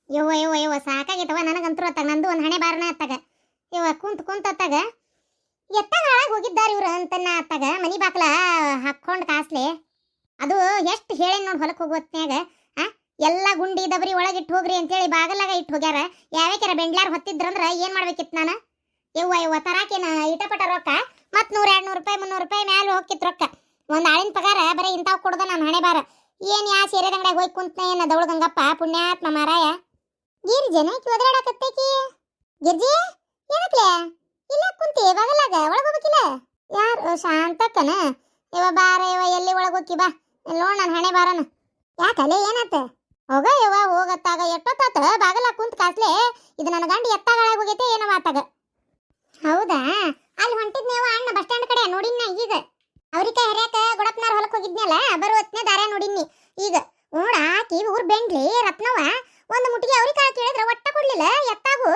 ಯವ್ವ ಯವ್ವ ಯವ್ವ ಸಾಕಾಗೈತವ ನನಗಂತೂ ಅತ್ತಾಗ ನಂದು ಒಂದು ಹಣೆ ಬಾರನ ಅತ್ತಾಗ ಯವ್ವ ಕುಂತ ಅತ್ತಾಗ ಎತ್ತಾಗ ಹಾಳಾಗಿ ಹೋಗಿದ್ದಾರೆ ಇವ್ರು ಅಂತನ್ನ ಅತ್ತಾಗ ಮನಿ ಬಾಕ್ಲ ಹಾಕೊಂಡು ಕಾಸ್ಲೆ ಅದು ಎಷ್ಟು ಹೇಳಿ ನೋಡಿ ಹೊಲಕ್ಕೆ ಹೋಗುವತ್ನ್ಯಾಗ ಎಲ್ಲ ಗುಂಡಿ ದಬರಿ ಒಳಗಿಟ್ಟು ಹೋಗ್ರಿ ಅಂತೇಳಿ ಬಾಗಲಾಗ ಇಟ್ಟು ಹೋಗ್ಯಾರ ಯಾವ್ಯಾಕ್ಯಾರ ಬೆಂಡ್ಲಾರ ಹೊತ್ತಿದ್ರಂದ್ರ ಏನ್ ಮಾಡ್ಬೇಕಿತ್ತು ನಾನು ಯವ್ವ ತರಾಕೇನ ಇಟಪಟ ರೊಕ್ಕ ಮತ್ 100-200 ರೂಪಾಯಿ 300 ರೂಪಾಯಿ ಮ್ಯಾಲ ಹೋಗಿತ್ತು ರೊಕ್ಕ ಒಂದ್ ಆಳಿನ ಪಗಾರ ಬರೀ ಇಂತಾವ್ ಕೊಡದ ನಾನು ಹಣೆ ಬಾರ ಏನ್ ಯಾ ಸೀರೆ ಅಂಗಡಿಯಾಗ ಹೋಗಿ ಕುಂತ್ನ ಏನ ದೌಳ ಗಂಗಪ್ಪ ಪುಣ್ಯಾತ್ಮ ಮಾರಾಯ ಗಿರ್ಜನ ಒದರಾಡಕತ್ತೈಕಿ ಗಿರ್ಜಿ ಏನಕ್ಲೆ ಇಲ್ಲ ಕುಂತಿ ಬಾಗಲಾಗ ಒಳಗ್ ಹೋಗ್ಬೇಕಿಲ್ಲ ಯಾರು ಶಾಂತಕ್ಕನ ಇವ ಬಾರ ಇವ ಎಲ್ಲಿ ಒಳಗ್ ಹೋಗಿ ಬಾ ನೋಡ್ ನಾನು ಹಣೆ ಬಾರನ ಯಾಕಲೆ ಏನಾತ ಹೋಗ ಯವ್ವ ಹೋಗತ್ತಾಗ ಎಷ್ಟೊತ್ತಾತ ಬಾಗಲ ಕುಂತ್ ಕಾಸ್ಲೆ ಇದು ನನ್ನ ಗಂಡ ಎತ್ತಾಗ ಹೋಗೈತೆ ಏನೋ ಆತಾಗ ಹೌದಾ ಅಲ್ಲಿ ಹೊಂಟಿದ್ನೇವ ಅಣ್ಣ ಬಸ್ ಸ್ಟ್ಯಾಂಡ್ ಕಡೆ ನೋಡಿನ ಈಗ ಅವ್ರಿಕಾಯಿ ಹರಿಯಾಕ ಗೊಡಪ್ನಾರ ಹೊಲಕ್ಕೆ ಹೋಗಿದ್ನಲ್ಲ ಬರುವತ್ನೇ ದಾರ ನೋಡಿನಿ ಈಗ ನೋಡ ಆಕಿ ಊರ್ ಬೆಂಡ್ಲಿ ರತ್ನವ ಒಂದು ಮುಟ್ಟಿಗೆ ಅವ್ರಿಕಾಳು ಕೇಳಿದ್ರ ಒಟ್ಟ ಕೊಡ್ಲಿಲ್ಲ ಎತ್ತಾಗು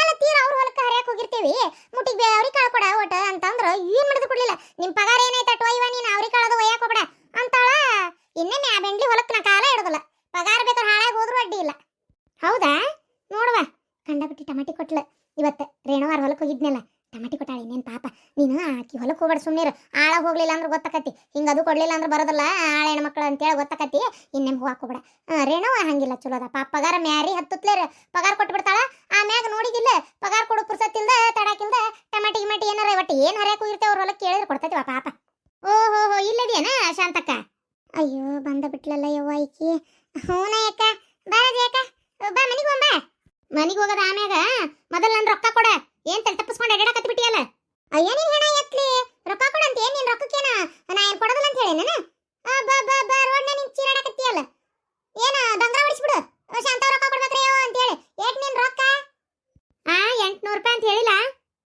ಅಲ್ಲ ತೀರ ಅವ್ರ ಹೊಲಕ್ಕೆ ಹರಿಯಾಕ ಹೋಗಿರ್ತೀವಿ ಮುಟ್ಟಿಗೆ ಅವ್ರಿಕಾಳು ಕೊಡ ಒಟ್ಟ ಅಂತಂದ್ರ ಏನ್ ಮಾಡಿದ್ರು ಕೊಡ್ಲಿಲ್ಲ ನಿಮ್ ಪಗಾರ ಏನೈತ ಟೋಯ್ವ ನೀನ್ ಅವ್ರಿಕಾಳದು ಒಯ್ಯಾಕ ಹೋಗ್ಬೇಡ ಅಂತಾಳ ಇನ್ನೇನೆ ಆ ಬೆಂಡ್ಲಿ ಹೊಲಕ್ಕೆ ನಾ ಕಾಲ ಹಿಡದಲ್ಲ ಪಗಾರ ಬೇಕಾದ್ರೆ ಹಾಳಾಗಿ ಹೋದ್ರು ಅಡ್ಡಿ ಇಲ್ಲ ಹೌದಾ ನೋಡುವ ಕಂಡಬಿಟ್ಟು ಟಮಾಟಿ ಕೊಟ್ಲ ಇವತ್ತು ರೇಣುವಾರ ಹೊಲಕ್ಕೆ ಹೋಗಿದ್ನಲ್ಲ ಟಮಾಟಿ ಕೊಟ್ಟಾಳ ಇನ್ನೇನು ಪಾಪ ನೀನು ಆಕಿ ಹೊಲಕ್ಕೆ ಹೋಗ್ಬೇಡ ಸುಮ್ಮನೆ ಆಳ ಹೋಗ್ಲಿಲ್ಲ ಅಂದ್ರೆ ಗೊತ್ತಾಕತಿ ಹಿಂಗೆ ಅದು ಕೊಡ್ಲಿಲ್ಲ ಅಂದ್ರೆ ಬರೋದಲ್ಲ ಆಳ ಹೆಣ್ಮಕ್ಳು ಅಂತೇಳಿ ಗೊತ್ತಾಕತಿ ಇನ್ನೇನು ಹೋಗಾಕೋಬೇಡ ರೇಣುವ ಹಂಗಿಲ್ಲ ಚಲೋ ಅದ ಪಾಪ ಪಗಾರ ಮ್ಯಾರಿ ಹತ್ತುತ್ಲೇ ಪಗಾರ ಕೊಟ್ಬಿಡ್ತಾಳ ಆಮ್ಯಾಗ ನೋಡಿದಿಲ್ಲ ಪಗಾರ ಕೊಡು ಪುರ್ಸತ್ತಿಲ್ದ ತಡಾಕಿಲ್ದ ಟಮಾಟಿ ಗಿಮಾಟಿ ಏನಾರ ಒಟ್ಟು ಏನು ಹರಿಯಾಕ ಹೋಗಿರ್ತೇವೆ ಅವ್ರ ಹೊಲಕ್ಕೆ ಕೇಳಿದ್ರೆ ಕೊಡ್ತೈತಿವ ಪಾಪ ಓಹೋ ಇಲ್ಲದೇನ ಶಾಂತಕ್ಕ ಅಯ್ಯೋ ಬಂದ ಬಿಟ್ಲಲ್ಲ ಯವ್ವ ಈಕಿ ಹೂನ ಯಾಕ ಬಾರದಿ ಯಾಕ ಬಾ ಮನಿಗೆ ಹೋಗ್ಬಾ ಮನಿಗೆ ಹೋಗದ ಆಮ್ಯಾಗ ಮೊದಲು ನನ್ನ ರೊಕ್ಕ ಕೊಡ ಏನ್ ತಲೆ ತಪ್ಪಿಸ್ಕೊಂಡು ಅಡ್ಡಾಡಕತ್ತಿ ಬಿಟ್ಟಿಯಲ್ಲ ಅಯ್ಯ ನೀನ್ ಹೆಣ ಎತ್ಲಿ ರೊಕ್ಕ ಕೊಡ ಅಂತ ಏನ್ ನಿನ್ ರೊಕ್ಕಕ್ಕೇನ ನಾ ಏನ್ ಕೊಡೋದಿಲ್ಲ ಅಂತ ಹೇಳಿ ನಾನು ರೋಡ್ನ ನಿನ್ ಚೀರಾಡಕತ್ತೀಯಲ್ಲ ಏನ ಡಂಗ್ರ ಹೊಡಿಸ್ಬಿಡು ಶಾಂತ ರೊಕ್ಕ ಕೊಡ್ಬೇಕ್ರಿ ಅಂತ ಹೇಳಿ ಏಟ್ ನಿನ್ ರೊಕ್ಕ 800 ರೂಪಾಯಿ ಅಂತ ಹೇಳಿಲ್ಲ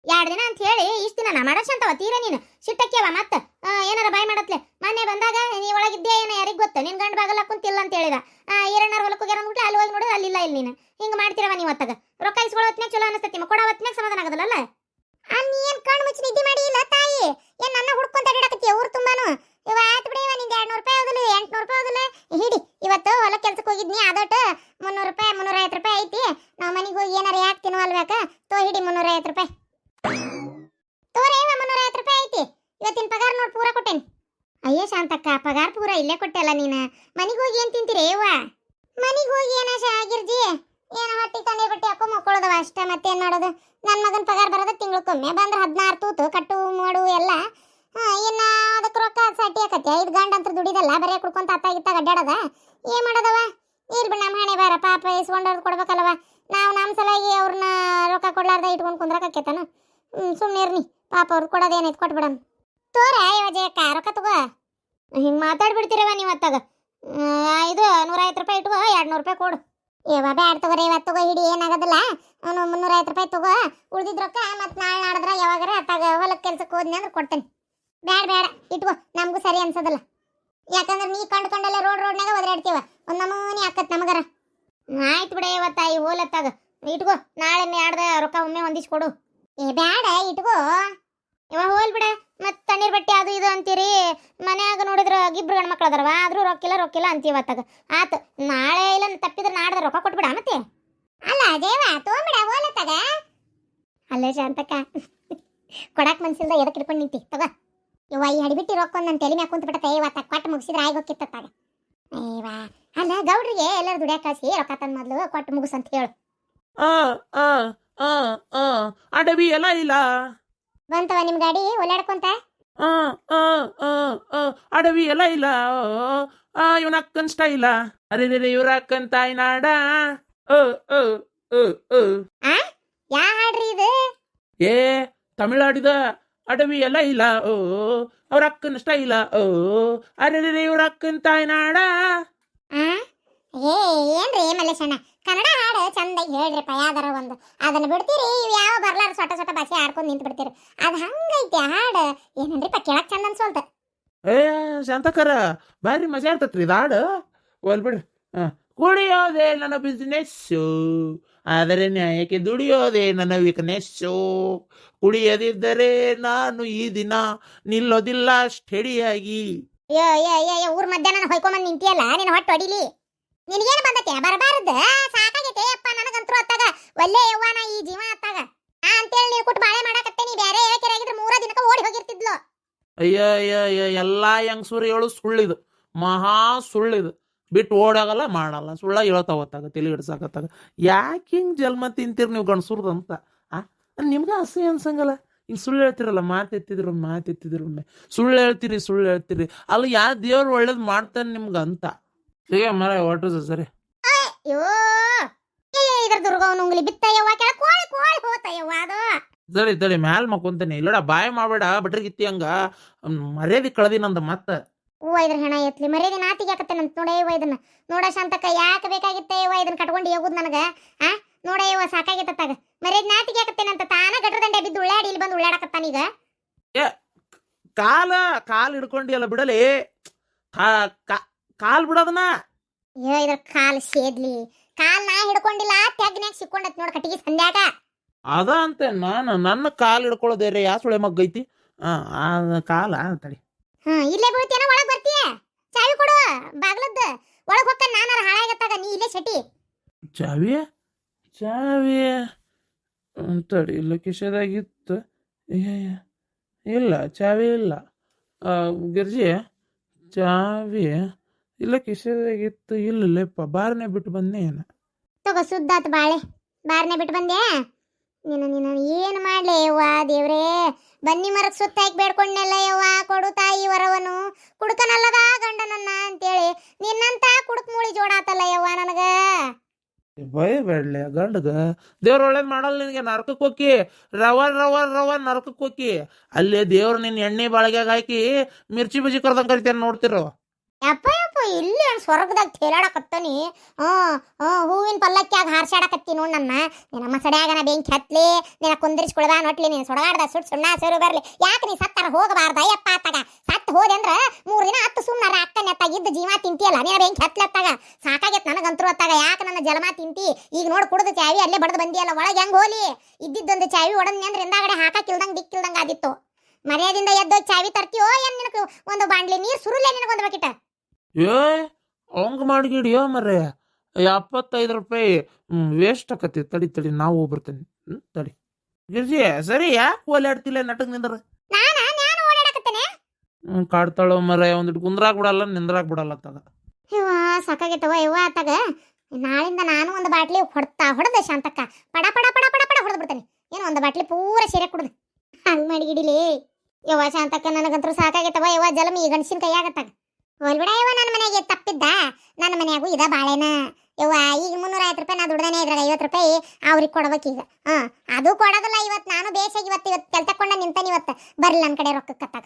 2 ದಿನ ಅಂತ ಹೇಳಿ ಇಷ್ಟ ದಿನ ನಾ ಮಾಡೋ ಶಾಂತವ ತೀರ ನೀನು ಸಿಟ್ಟಕ್ಕಿಯವ ಮತ್ತ ಏನಾರ ಬಾಯ್ ಮಾಡತ್ಲೆ ಮೊನ್ನೆ ಬಂದಾಗ ನೀ ಒಳಗಿದ್ದೆ ಏನೋ ಯಾರಿಗ್ ಗೊತ್ತ ನಿನ್ ಗಂಡ ಬಾಗಲ ಕುಂತಿಲ್ಲ ಅಂತ ಹೇಳಿದ ಈರಣ್ಣರ ಹೊಲಕ್ಕೆ ಹೋಗ್ಯಾರ ಅಂದ್ಬಿಟ್ಟು ಅಲ್ಲಿ ಹೋಗಿ ನೋಡಿದ್ರೆ ಅಲ್ಲಿಲ್ಲ ಇಲ್ಲಿ ನೀನು ಹಿಂಗ ಮಾಡ್ತಿರವ ನೀವು ಒತ್ತಾಗ ರೊಕ್ಕ ಇಸ್ಕೊಳ್ಳೋ ಹೊತ್ನ್ಯಾಗ ಚಲೋ ಅನಿಸ್ತೈತಿ ಕೊಡೋ ಹೊತ್ನ್ಯಾಗ ಸಮಾಧಾನ ಆಗೋದಲ್ಲ ನೀ ಏನ್ ಕಣ್ಣು ಮುಚ್ಚಿ ನಿದ್ದೆ ಮಾಡಿ ಇಲ್ಲ ತಾಯಿ ಏನ್ ನನ್ನ ಹುಡ್ಕೊಂತ ಅಡ್ಡಾಡಕತ್ತೀಯ ಊರು ತುಂಬಾನು ಇವ ಆಯ್ತು ಬಿಡಿ ಇವ ನಿಂದ 200 ರೂಪಾಯಿ ಹೋಗಲಿ 800 ರೂಪಾಯಿ ಹೋಗಲಿ ಹಿಡಿ ಇವತ್ತು ಹೊಲ ಕೆಲ್ಸಕ್ಕೆ ಹೋಗಿದ್ನಿ ಅದೊಟ್ಟು 300 ರೂಪಾಯಿ 350 ರೂಪಾಯಿ ಐತಿ ನಾವು ಮನೆಗೆ ಹೋಗಿ ಏನಾರ ಯಾಕೆ ತಿನ್ನುವಲ್ಬೇಕ ತೋ ಹಿಡಿ 350 ರೂಪಾಯಿ ತೋರೆ 350 ರೂಪಾಯಿ ಐತಿ ಇವತ್ತಿನ ಪಗಾರ ನೋಡಿ ಪೂರ ಕೊಟ್ಟೇನಿ ಅಯ್ಯೋ ಶಾಂತಕ್ಕ ಪಗಾರ ಪೂರ ಇಲ್ಲೇ ಕೊಟ್ಟೆಲ್ಲ ನೀನು ಮನೆಗೆ ಹೋಗಿ ಏನ್ ತಿಂತೀರಿ ಯವ್ವ ಮನೆಗೆ ಹೋಗಿ ಏನ ಗಿರ್ಜಿ ಏನೋ ಹೊಟ್ಟಿ ತಂದೆ ಬಟ್ಟೆ ಹಾಕೋ ಮಕ್ಕಳದವ ಅಷ್ಟ ಮತ್ತೇನ್ ಮಾಡೋದು ನನ್ನ ಮಗನ ಪಗಾರ ಬರೋದು ತಿಂಗಳಕ್ಕೊಮ್ಮೆ ಬಂದ್ರೆ 16 ತೂತು ಕಟ್ಟು ಮಾಡು ಎಲ್ಲ ಇನ್ನ ಅದಕ್ಕೆ ರೊಕ್ಕ ಸಟ್ಟಿ ಹಾಕತ್ತೆ 5 ಗಂಡ ಅಂತ ದುಡಿದಲ್ಲ ಬರೀ ಕುಡ್ಕೊಂತ ಅತ್ತಾಗಿತ್ತಾಗ ಅಡ್ಡಾಡದ ಏನ್ ಮಾಡೋದವ ಇರ್ ಬಿಡ್ ನಮ್ಮ ಹಣೆ ಬಾರ ಪಾಪ ಇಸ್ಕೊಂಡವ್ರು ಕೊಡ್ಬೇಕಲ್ವ ನಾವು ನಮ್ಮ ಸಲಾಗಿ ಅವ್ರನ್ನ ರೊಕ್ಕ ಕೊಡ್ಲಾರ್ದ ಇಟ್ಕೊಂಡು ಕುಂದ್ರಕತ್ತೇನ ಸುಮ್ಮನೆ ಇರ್ನಿ ಪಾಪ ಅವ್ರು ಕೊಡೋದೇನೈತೆ ಕೊಟ್ಬಿಡನ್ ತೋರ ಇವಜಕ್ಕ ರೊಕ್ಕ ತಗೋ ಹಿಂಗೆ ಮಾತಾಡ್ಬಿಡ್ತೀರವ ನೀವು ಅತ್ತಾಗ ಇದು 150 ರೂಪಾಯಿ ಇಟ್ಕೋ 200 ರೂಪಾಯಿ ಕೊಡು ಏವ ಬ್ಯಾಡ ತಗೋರಿ ಇವತ್ತು ತಗೋ ಹಿಡಿ ಏನಾಗೋದಿಲ್ಲ ಅವನು 350 ರೂಪಾಯಿ ತಗೋ ಉಳ್ದಿದ್ ರೊಕ್ಕ ಮತ್ತೆ ನಾಳೆ ನಾಡಿದ್ರ ಯಾವಾಗಾರ ಅತ್ತಾಗ ಹೊಲಕ್ಕೆ ಕೆಲ್ಸಕ್ಕೆ ಹೋದ್ನಿ ಅಂದ್ರೆ ಕೊಡ್ತೇನೆ ಬೇಡ ಇಟ್ಕೋ ನಮಗೂ ಸರಿ ಅನ್ಸೋದಿಲ್ಲ ಯಾಕಂದ್ರೆ ನೀ ಕಂಡ್ಕೊಂಡಲ್ಲ ರೋಡ್ನಾಗ ಒದರಾಡ್ತೀವ ಒಂದು ನಮೂನಿ ಆಕತ್ ನಮಗರ ಆಯ್ತು ಬಿಡ ಇವತ್ತಾಯಿ ಹೋಲತ್ತಾಗ ಇಟ್ಕೋ ನಾಳೆ ನಾಡ್ದ ರೊಕ್ಕ ಒಮ್ಮೆ ಹೊಂದಿಸ್ಕೊಡು ಬೇಡ ಇಟ್ಕೋ ಇವ ಹೋಲ್ ಬಿಡ ಮತ್ ತಣ್ಣೀರ್ ಬಟ್ಟೆ ಅದು ಇದು ಅಂತೀರಿ ಮನ್ಯಾಗ ನೋಡಿದ್ರ ಇಬ್ರು ಗಂಡ್ಮಕ್ಳು ಅದಾರವ ಆದ್ರೂ ರೊಕ್ಕಿಲ್ಲ ಅಂತೀವತ್ತಾಗ ಆತ ನಾಳೆ ಇಲ್ಲ ತಪ್ಪಿದ್ರೆ ನಾಡ್ದ ರೊಕ್ಕ ಕೊಟ್ಬಿಡ ಮತ್ತೆ ಅಲ್ಲ ದೇವ ತಗೊಂಬಿಡ ಹೋಲತ್ತಾಗ ಅಲ್ಲೇ ಶಾಂತಕ್ಕ ಕೊಡಾಕ್ ಮನ್ಸಿಲ್ದ ಎದಕ್ಕೆ ಇಟ್ಕೊಂಡು ನಿಂತಿ ತಗೋ ಇವ ಈ ಹಡಿಬಿಟ್ಟಿ ರೊಕ್ಕ ನನ್ನ ತಲೆ ಮ್ಯಾಗ ಕುಂತ ಬಿಡತ್ತೆ ಇವತ್ತ ಕೊಟ್ಟು ಮುಗಿಸಿದ್ರೆ ಆಗಿ ಹೋಗಿತ್ತಾಗ ಏವಾ ಅಲ್ಲ ಗೌಡ್ರಿಗೆ ಎಲ್ಲರೂ ದುಡಿಯಾಕ ಕಳಿಸಿ ರೊಕ್ಕ ತಂದ್ ಮೊದ್ಲು ಕೊಟ್ಟು ಮುಗಿಸ್ ಅಂತ ಹೇಳು ಅಡವಿ ಎಲ್ಲ ಇಲ್ಲ ಬಂತವ ನಿಮ್ ಗಾಡಿ ಓಲಾಡ್ಕೊಂತ ಅಡವಿ ಎಲ್ಲ ಇಲ್ಲ ಇವನ ಅಕ್ಕನ್ ಸ್ಟೈಲ ಅರೆ ಇವ್ರ ಅಕ್ಕನ್ ತಾಯಿ ನಾಡ ಯಾ ಹಾಡ್ರಿ ಇದು ಏ ತಮಿಳಾಡಿದ ಅಡವಿ ಎಲ್ಲ ಇಲ್ಲ ಅವ್ರ ಅಕ್ಕನ ಸ್ಟೈಲ ಅರೆ ಇವ್ರ ಅಕ್ಕನ್ ತಾಯಿ ನಾಡ ಏನ್ರಿ ಮಲ್ಲೇಶಣ್ಣ ಕನ್ನಡ ಹಾಡು ಚಂದಾಗಿ ಹೇಳ್ರಿಪ್ಪ ಯಾವ್ದಾರ ಒಂದು ಅದನ್ನ ಬಿಡ್ತೀರಿ ಇವ್ ಯಾವ ಬರ್ಲಾರ ಸೊಟ ಭಾಷೆ ಆಡ್ಕೊಂಡು ನಿಂತು ಬಿಡ್ತೀರಿ ಅದ್ ಹಂಗೈತಿ ಹಾಡು ಏನಂದ್ರಿಪ್ಪ ಕೇಳಕ್ ಚಂದ ಅನ್ಸೋಲ್ತ ಏ ಶಾಂತಕರ ಭಾರಿ ಮಜಾ ಇರ್ತತ್ರಿ ಇದು ಹಾಡು ಹೋಲ್ ಬಿಡ್ರಿ ಕುಡಿಯೋದೇ ನನ್ನ ಬಿಸ್ನೆಸ್ಸು ಆದರೆ ನ್ಯಾಯಕ್ಕೆ ದುಡಿಯೋದೇ ನನ್ನ ವೀಕ್ನೆಸ್ಸು ಕುಡಿಯದಿದ್ದರೆ ನಾನು ಈ ದಿನ ನಿಲ್ಲೋದಿಲ್ಲ ಸ್ಟಡಿಯಾಗಿ ಊರ್ ಮಧ್ಯಾಹ್ನ ಹೊಯ್ಕೊಂಬಂದ್ ನಿಂತಿಯಲ್ಲ ನಿನ್ನ ಹೊಟ್ಟೆ ಹೊಡಿಲಿ ನಿನಗೇನು ಬಂದತ್ತೆ ಬರಬಾರದು ಸಾಕಾಗೈತೆ ಅಪ್ಪ ಒಲ್ಲೆ ಯವ್ವ ನಾ ಈ ಜೀವ ಅತ್ತಾಗ ನಾ ಅಂತೇಳಿ ನೀನು ಕೊಟ್ಟು ಬಾಳೆ ಮಾಡಾಕತ್ತೇನಿ. ಬೇರೆ ಯಾಕೆ ಆಗಿದ್ರೆ 3 ದಿನಕ್ಕೆ ಓಡಿ ಹೋಗಿರ್ತಿದ್ಲು. ಅಯ್ಯ ಅಯ್ಯ ಅಯ್ಯ ಎಲ್ಲಾ ಹೆಂಗಸೂರು ಹೇಳು ಸುಳ್ಳಿದು, ಮಹಾ ಸುಳ್ಳಿದು. ಬಿಟ್ಟು ಓಡಾಗಲ್ಲ ಮಾಡಲ್ಲ, ಸುಳ್ಳ ಹೇಳ್ತಾವತ್ತಾಗ ತಲೆ ಹಿಡ್ಸಾಕತ್ತಾಗ. ಯಾಕೆ ಹಿಂಗೆ ಜನ್ಮ ತಿಂತೀರಿ ನೀವು ಗಂಡಸೂರ್ದಂತ? ನಿಮ್ಗೆ ಅಸಹ್ಯ ಅನ್ಸಂಗಲ್ಲ? ಹಿಂಗೆ ಸುಳ್ಳು ಹೇಳ್ತಿರಲ್ಲ, ಮಾತೆತ್ತಿದ್ರು ಸುಳ್ಳು ಹೇಳ್ತೀರಿ. ಅಲ್ಲಿ ಯಾವ ದೇವ್ರು ಒಳ್ಳೇದು ಮಾಡ್ತಾನೆ ನಿಮ್ಗೆ ಅಂತ. ಈಗ ಮರ ಹೊಟ್ಟು ಸರಿ. ಅಯ್ಯೋ ಇದ್ರ ದುರ್ಗವನು ಉಂಗ್ಲಿ ಬಿತ್ತ ಯವ್ವ, ಕೆಳ ಕೋಳಿ ಹೋತ ಯವ್ವ ಅದು. ತಡಿ ಮ್ಯಾಲ ಮಕ್ಕೊಂತಾನೆ. ಇಲ್ಲಡ ಬಾಯ್ ಮಾಡಬೇಡ, ಬಟ್ರಿಗಿತ್ತಿ ಹಂಗ ಮರ್ಯಾದೆ ಕಳ್ದಿನಂದ ಮತ್ತ. ಹೂವ ಇದ್ರ ಹೆಣ ಎತ್ಲಿ ಮರ್ಯಾದೆ ನಾತಿಗೆ ಹಾಕತ್ತೇನಂತ ನೋಡ ಯವ್ವ ಇದನ್ನ. ನೋಡ ಶಾಂತಕ್ಕ ಯಾಕೆ ಬೇಕಾಗಿತ್ತ ಯವ್ವ ಇದನ್ನ ಕಟ್ಕೊಂಡು ಹೋಗುದು ನನಗ? ನೋಡ ಯವ್ವ ಸಾಕಾಗಿತ್ತಾಗ ಮರ್ಯಾದೆ ನಾತಿಗೆ ಹಾಕತ್ತೇನಂತ ತಾನ ಗಟ್ರದಂಡೆ ಬಿದ್ದು ಉಳ್ಳಾಡಿ ಇಲ್ಲಿ ಬಂದು ಉಳ್ಳಾಡಕತ್ತಾನೀಗ. ಕಾಲ್ ಹಿಡ್ಕೊಂಡಿ ಅಲ್ಲ ಬಿಡಲಿ, ಕಾಲ್ ಬಿಡೋದನ್ನ. ಅಯ್ಯೋ ಇದ್ರ ಕಾಲ್ ಸೇದ್ಲಿ, ಕಾಲ್ ನಾ ಹಿಡ್ಕೊಂಡಿಲ್ಲ, ತೆಗ್ನ್ಯಾಗ ಸಿಕ್ಕೊಂಡತ್ ನೋಡ ಕಟ್ಟಿಗೆ ಸಂದ್ಯಾಗ. ಅದ ಅಂತೆ ನಾನು, ನನ್ನ ಕಾಲ್ ಹಿಡ್ಕೊಳ್ಳೋದೇರೆ ಯಾ ಸುಳೆ ಮಗ್ಗೈತಿ. ಕಾಲ ತಡಿ. ಇಲ್ಲೇ ಬೀಳ್ತೀಯನ ಒಳಗ್ ಬರ್ತೀಯ? ಚಾವಿ ಕೊಡು ಬಾಗ್ಲದ್ದು, ಒಳಗ್ ಹೋಗ್ಕ ನಾನಾರ ಹಾಳಾಗತ್ತಾಗ ನೀ ಇಲ್ಲೇ ಶೆಟಿ. ಚಾವಿ ತಡಿ, ಇಲ್ಲ ಕಿಶೆದಾಗಿತ್ತು. ಇಲ್ಲ ಚಾವಿ ಇಲ್ಲ. ಗಿರ್ಜಿ ಚಾವಿ ಇಲ್ಲ ಕಿಶೆದಾಗಿತ್ತು. ಇಲ್ಲಪ್ಪ ಬಾರನೆ ಬಿಟ್ಟು ಬಂದೆ ಏನ. ತಗೋ ಸುದ್ದಾತ್ ಬಾಳೆ, ಬಾರ್ನೆ ಬಿಟ್ಟು ಬಂದೆ. ನೀನು ಏನು ಮಾಡ್ಲಿ ಯವ್ವ ದೇವ್ರೇ? ಬನ್ನಿ ಮರಕ್ ಸುತ್ತ ಹಾಕಿ ಬೇಡ್ಕೊಂಡ್ನೆಲ್ಲ ಯವ್ವ, ಕೊಡು ತಾಯಿ ವರವನು, ಕುಡುಕನಲ್ಲದ ಗಂಡನನ್ನ ಅಂತೇಳಿ ನಿನ್ನಂತ ಕುಡುಕ್ ಮೂಳಿ ಜೋಡಾತಲ್ಲ ಯವ್ವ ನನಗ. ಭಯ ಬೇಡ್ಲೆ ಗಂಡಗ ದೇವ್ರ ಒಳ್ಳೇದ್ ಮಾಡಲ್ಲ ನಿನಗೆ. ನರಕಕ್ಕೆ ಹೋಗಿ ರವ ನರಕಕ್ಕೆ ಹೋಗಿ ಅಲ್ಲೇ ದೇವ್ರು ನಿನ್ನ ಎಣ್ಣೆ ಬಾಳಿಗೆಗ ಹಾಕಿ ಮಿರ್ಚಿ ಬಜ್ಜಿ ಕರ್ದಂಗೆ ಕರಿತೇನೆ ನೋಡ್ತಿರೋ. ಯಪ್ಪ ಇಲ್ಲಿ ಸ್ವರ್ಗದಾಗ ತೇಲಾಡಕತ್ತನಿ. ಹೂವಿನ ಪಲ್ಲಕ್ಕಿಯಾಗ ಹಾರ್ಸಾಡಕತ್ತಿ ನೋಡ್ ನನ್ನ. ನಿನ್ನಮ್ಮ ಸಡ್ಯಾಗನ ಬೆಂಕಿ ಹತ್ಲಿ, ನಿನ್ನ ಕುಂದಿರಿಸ್ಕೊಳ್ದ ನೋಟ್ಲಿ, ನೀನು ಸುಡಗಾಡ್ದ ಸುಣ್ಣ ಸೇರು ಬರ್ಲಿ. ಯಾಕೆ ನೀ ಸತ್ತಾರ ಹೋಗಬಾರ್ದ ಅಯ್ಯಪ್ಪ ಆತಾಗ? ಸತ್ತು ಹೋದೆ ಅಂದ್ರ 3 ದಿನ ಹತ್ತು ಸುಮ್ಮನಾರ ಅಕ್ಕನೆತ್ತಾಗ ಇದ್ದ ಜೀವ ತಿಂತಿಯಲ್ಲ, ನೀನ ಬೆಂಕಿ ಹತ್ಲತ್ತಾಗ ಸಾಕಾಗೈತ್ ನನಗಂತರೂ ಅತ್ತಾಗ. ಯಾಕೆ ನನ್ನ ಜಲಮ ತಿಂತಿ? ಈಗ ನೋಡ್ ಕುಡ್ದು ಚಾವಿ ಅಲ್ಲೇ ಬಡ್ದು ಬಂದಿಯಲ್ಲ, ಒಳಗೆ ಹೆಂಗ್ ಹೋಲಿ? ಇದ್ದಿದ್ದೊಂದು ಚಾವಿ ಒಡದ್ನಿ ಅಂದ್ರೆ ಹಿಂದಾಗಡೆ ಹಾಕಿಲ್ದಂಗೆ ದಿಕ್ಕಿಲ್ದಂಗೆ ಆದಿತ್ತು. ಮರ್ಯಾದಿಂದ ಎದ್ದೋ ಚಾವಿ ತರ್ತೀಯೋ ಏನ್? ನಿನಗೆ ಒಂದು ಬಾಂಡ್ಲಿ ನೀರು ಸುರುಲೆ, ನಿನಗೊಂದು ಬಕಿಟ. ಅವಂಗ ಮಾಡಿಗಿಡಿಯೋ ಮರ್ರೆ. 75 ರೂಪಾಯಿ ವೇಸ್ಟ್ ಆಕತಿ. ತಡಿ ನಾವು ಹೋಗ್ಬರ್ತೇನೆ. ತಡಿ ಗಿರ್ಜಿ ಸರಿ, ಯಾಕೆ ಓಲಾಡ್ತಿಲ್ಲ ನಟಕ್ ನಿಂದ್ರ? ನಾನು ಓಡಾಡಕತ್ತೇನೆ. ಕಾಡ್ತಾಳೋ ಮರ, ಒಂದಿಟ್ಟು ಕುಂದ್ರಾಕ್ ಬಿಡಲ್ಲ, ನಿಂದ್ರಾಕ್ ಬಿಡಲ್ಲ ತಗ. ಸಾಕಾಗೈತವ ಯವ್ವ ಆತಾಗ. ನಾಳಿಂದ ನಾನು ಒಂದು ಬಾಟ್ಲಿ ಹೊಡೆದ ಶಾಂತಕ್ಕ ಪಡ ಹೊಡೆದ್ ಬಿಡ್ತೇನೆ. ಏನು ಒಂದು ಬಾಟ್ಲಿ ಪೂರ ಸೀರೆ ಕುಡ್ದು ಹಂಗ್ ಮಾಡಿಗಿಡಿಲಿ ಯವ್ವ ಶಾಂತಕ್ಕ. ನನಗಂತೂ ಸಾಕಾಗೈತವ ಯವ್ವ ಜಲಮಿ ಗಂಡಸಿನ ಕೈಯಾಗತ್ತಾಗ. ಹೋಲ್ಬಿಡ ಯವ್ವ, ನನ್ನ ಮನೆಗೆ ತಪ್ಪಿದ್ದ, ನನ್ನ ಮನೆಯಾಗೂ ಇದ ಬಾಳೆನ ಯವ್ವ. ಈಗ 350 ರೂಪಾಯಿ ನಾ ದುಡ್ದೇನೆ, ಇದ್ರಾಗ 50 ರೂಪಾಯಿ ಅವ್ರಿಗೆ ಕೊಡ್ಬೇಕೀಗ. ಅದು ಕೊಡೋದಲ್ಲ ಇವತ್ತು. ನಾನು ಬೇಸಾಗಿ ಇವತ್ತು ತೆಲ್ ತಕೊಂಡ ನಿಂತಾನೆ ಇವತ್ತು. ಬರ್ಲಿ ನನ್ನ ಕಡೆ ರೊಕ್ಕ ಕತ್ತಾಗ.